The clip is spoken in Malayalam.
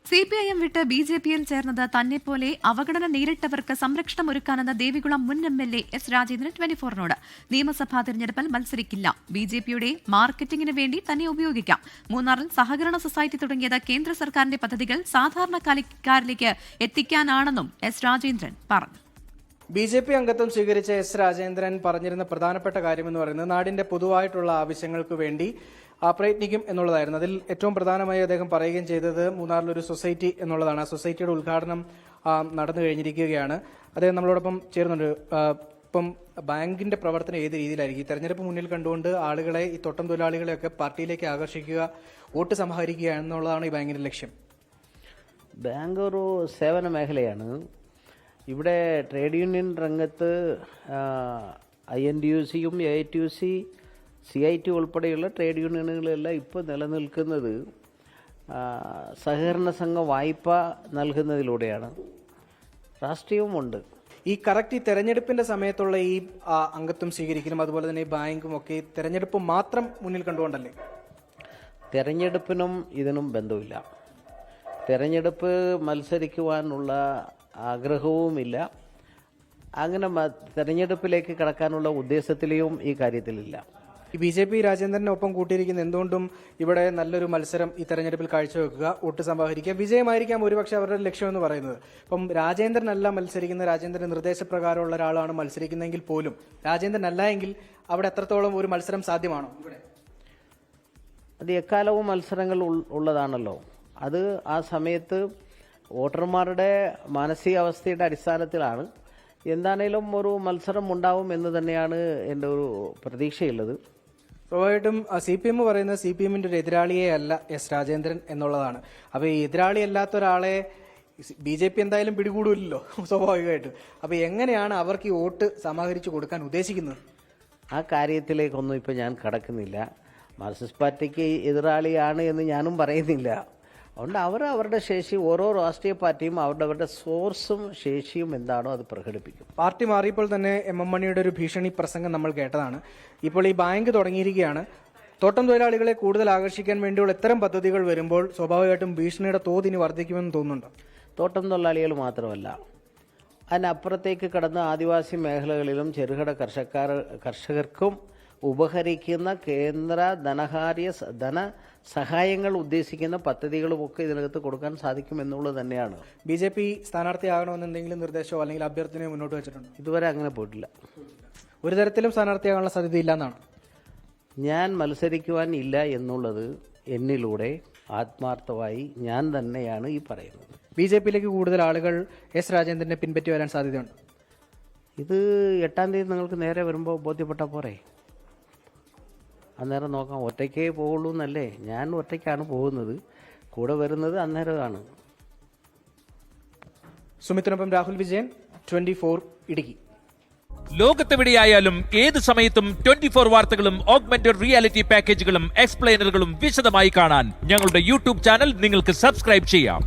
CPIM വിട്ട് BJPയിൽ ചേർന്നത് തന്നെപ്പോലെ അവഗണന നേരിട്ടവർക്ക് സംരക്ഷണം ഒരുക്കാനെന്ന ദേവികുളം മുൻ MLA എസ് രാജേന്ദ്രൻ 24നോട് നിയമസഭാ തിരഞ്ഞെടുപ്പിൽ മത്സരിക്കില്ല. BJPയുടെ മാർക്കറ്റിംഗിന് വേണ്ടി തന്നെ ഉപയോഗിക്കാം. മൂന്നാറിൽ സഹകരണ സൊസൈറ്റി തുടങ്ങിയത് കേന്ദ്ര സർക്കാരിന്റെ പദ്ധതികൾ സാധാരണക്കാരിലേക്ക് എത്തിക്കാനാണെന്നും എസ് രാജേന്ദ്രൻ പറഞ്ഞു. BJP അംഗത്വം സ്വീകരിച്ച എസ് രാജേന്ദ്രൻ പറഞ്ഞിരുന്ന പ്രധാനപ്പെട്ട കാര്യമെന്ന് പറയുന്നത് നാടിന്റെ പൊതുവായിട്ടുള്ള ആവശ്യങ്ങൾക്ക് വേണ്ടി പ്രയത്നിക്കും എന്നുള്ളതായിരുന്നു. അതിൽ ഏറ്റവും പ്രധാനമായി അദ്ദേഹം പറയുകയും ചെയ്തത് മൂന്നാറിലൊരു സൊസൈറ്റി എന്നുള്ളതാണ്. ആ സൊസൈറ്റിയുടെ ഉദ്ഘാടനം നടന്നു കഴിഞ്ഞിരിക്കുകയാണ്. അദ്ദേഹം നമ്മളോടൊപ്പം ചേരുന്നുണ്ട്. ഇപ്പം ബാങ്കിന്റെ പ്രവർത്തനം ഏത് രീതിയിലായിരിക്കും? ഈ തെരഞ്ഞെടുപ്പ് മുന്നിൽ കണ്ടുകൊണ്ട് ആളുകളെ, ഈ തോട്ടം തൊഴിലാളികളെയൊക്കെ പാർട്ടിയിലേക്ക് ആകർഷിക്കുക, വോട്ട് സമാഹരിക്കുക എന്നുള്ളതാണ് ഈ ബാങ്കിന്റെ ലക്ഷ്യം. ബാങ്ക് ഒരു സേവന മേഖലയാണ്. ഇവിടെ ട്രേഡ് യൂണിയൻ രംഗത്ത് INTUC-യും AITUC, CIT ഉൾപ്പെടെയുള്ള ട്രേഡ് യൂണിയനുകളെല്ലാം ഇപ്പോൾ നിലനിൽക്കുന്നത് സഹകരണ സംഘ വായ്പ നൽകുന്നതിലൂടെയാണ്. രാഷ്ട്രീയവുമുണ്ട്. ഈ കറക്റ്റ് ഈ തെരഞ്ഞെടുപ്പിന്റെ സമയത്തുള്ള ഈ അംഗത്വം സ്വീകരിക്കലും അതുപോലെ തന്നെ ഈ ബാങ്കും ഒക്കെ തെരഞ്ഞെടുപ്പ് മാത്രം മുന്നിൽ കണ്ടുകൊണ്ടല്ലേ? തെരഞ്ഞെടുപ്പിനും ഇതിനും ബന്ധമില്ല. തെരഞ്ഞെടുപ്പ് മത്സരിക്കുവാനുള്ള ആഗ്രഹവുമില്ല. അങ്ങനെ തെരഞ്ഞെടുപ്പിലേക്ക് കടക്കാനുള്ള ഉദ്ദേശത്തിലെയും ഈ കാര്യത്തിലില്ല. ഈ BJP രാജേന്ദ്രനെ ഒപ്പം കൂട്ടിയിരിക്കുന്ന എന്തുകൊണ്ടും ഇവിടെ നല്ലൊരു മത്സരം ഈ തെരഞ്ഞെടുപ്പിൽ കാഴ്ചവെക്കുക, വോട്ട് സമാഹരിക്കുക, വിജയമായിരിക്കാം ഒരുപക്ഷെ അവരുടെ ലക്ഷ്യമെന്ന് പറയുന്നത്. ഇപ്പം രാജേന്ദ്രനല്ല മത്സരിക്കുന്ന, രാജേന്ദ്രന്റെ നിർദ്ദേശപ്രകാരമുള്ള ഒരാളാണ് മത്സരിക്കുന്നതെങ്കിൽ പോലും രാജേന്ദ്രനല്ല എങ്കിൽ അവിടെ എത്രത്തോളം ഒരു മത്സരം സാധ്യമാണോ? ഇവിടെ അത് എക്കാലവും മത്സരങ്ങൾ ഉള്ളതാണല്ലോ. അത് ആ സമയത്ത് വോട്ടർമാരുടെ മാനസികാവസ്ഥയുടെ അടിസ്ഥാനത്തിലാണ്. എന്താണേലും ഒരു മത്സരം ഉണ്ടാവും എന്ന് തന്നെയാണ് എൻ്റെ ഒരു പ്രതീക്ഷയുള്ളത്. സ്വാഭാവികമായിട്ടും CPM പറയുന്നത് CPMന്റെ ഒരു എതിരാളിയെ അല്ല എസ് രാജേന്ദ്രൻ എന്നുള്ളതാണ്. അപ്പോൾ ഈ എതിരാളി അല്ലാത്ത ഒരാളെ BJP എന്തായാലും പിടികൂടില്ലല്ലോ സ്വാഭാവികമായിട്ടും. അപ്പോൾ എങ്ങനെയാണ് അവർക്ക് ഈ വോട്ട് സമാഹരിച്ചു കൊടുക്കാൻ ഉദ്ദേശിക്കുന്നത്? ആ കാര്യത്തിലേക്കൊന്നും ഇപ്പോൾ ഞാൻ കടക്കുന്നില്ല. മാർക്സിസ്റ്റ് പാർട്ടിക്ക് എതിരാളിയാണ് എന്ന് ഞാനും പറയുന്നില്ല. അതുകൊണ്ട് അവരുടെ ശേഷി, ഓരോ രാഷ്ട്രീയ പാർട്ടിയും അവരുടെ സോഴ്സും ശേഷിയും എന്താണോ അത് പ്രകടിപ്പിക്കും. പാർട്ടി മാറിയപ്പോൾ തന്നെ MM മണിയുടെ ഒരു ഭീഷണി പ്രസംഗം നമ്മൾ കേട്ടതാണ്. ഇപ്പോൾ ഈ ബാങ്ക് തുടങ്ങിയിരിക്കുകയാണ്. തോട്ടം തൊഴിലാളികളെ കൂടുതൽ ആകർഷിക്കാൻ വേണ്ടിയുള്ള ഇത്തരം പദ്ധതികൾ വരുമ്പോൾ സ്വാഭാവികമായിട്ടും ഭീഷണിയുടെ തോത് ഇനി വർദ്ധിക്കുമെന്ന് തോന്നുന്നുണ്ടോ? തോട്ടം തൊഴിലാളികൾ മാത്രമല്ല, അതിനപ്പുറത്തേക്ക് കടന്ന ആദിവാസി മേഖലകളിലും ചെറുകിട കർഷകർക്കും ഉപകരിക്കുന്ന കേന്ദ്ര ധനസഹായങ്ങൾ ഉദ്ദേശിക്കുന്ന പദ്ധതികളുമൊക്കെ ഇതിനകത്ത് കൊടുക്കാൻ സാധിക്കും എന്നുള്ളത് തന്നെയാണ്. BJP സ്ഥാനാർത്ഥിയാകണമെന്ന് എന്തെങ്കിലും നിർദ്ദേശമോ അല്ലെങ്കിൽ അഭ്യർത്ഥനയോ മുന്നോട്ട് വെച്ചിട്ടുണ്ടോ? ഇതുവരെ അങ്ങനെ പോയിട്ടില്ല. ഒരു തരത്തിലും സ്ഥാനാർത്ഥിയാകാനുള്ള സാധ്യതയില്ല എന്നാണ്. ഞാൻ മത്സരിക്കുവാൻ ഇല്ല എന്നുള്ളത് എന്നിലൂടെ ആത്മാർത്ഥമായി ഞാൻ തന്നെയാണ് ഈ പറയുന്നത്. BJPയിലേക്ക് കൂടുതൽ ആളുകൾ എസ് രാജേന്ദ്രനെ പിൻപറ്റി വരാൻ സാധ്യതയുണ്ട്. ഇത് 8-ാം തീയതി നിങ്ങൾക്ക് നേരെ വരുമ്പോൾ ബോധ്യപ്പെട്ടാൽ പോരെ? അന്നേരം നോക്കാം. ഒറ്റയ്ക്കേ പോകുള്ളൂ എന്നല്ലേ? ഞാൻ ഒറ്റയ്ക്കാണ് പോകുന്നത്, കൂടെ വരുന്നത് അന്നേരമാണ്. സുമിത്തിനൊപ്പം രാഹുൽ വിജയൻ, 24 ഇടുക്കി. ലോകത്തെവിടെയായാലും ഏത് സമയത്തും 24 വാർത്തകളും ഓഗ്മെന്റഡ് റിയാലിറ്റി പാക്കേജുകളും എക്സ്പ്ലെയിനറുകളും വിശദമായി കാണാൻ ഞങ്ങളുടെ YouTube ചാനൽ നിങ്ങൾക്ക് സബ്സ്ക്രൈബ് ചെയ്യാം.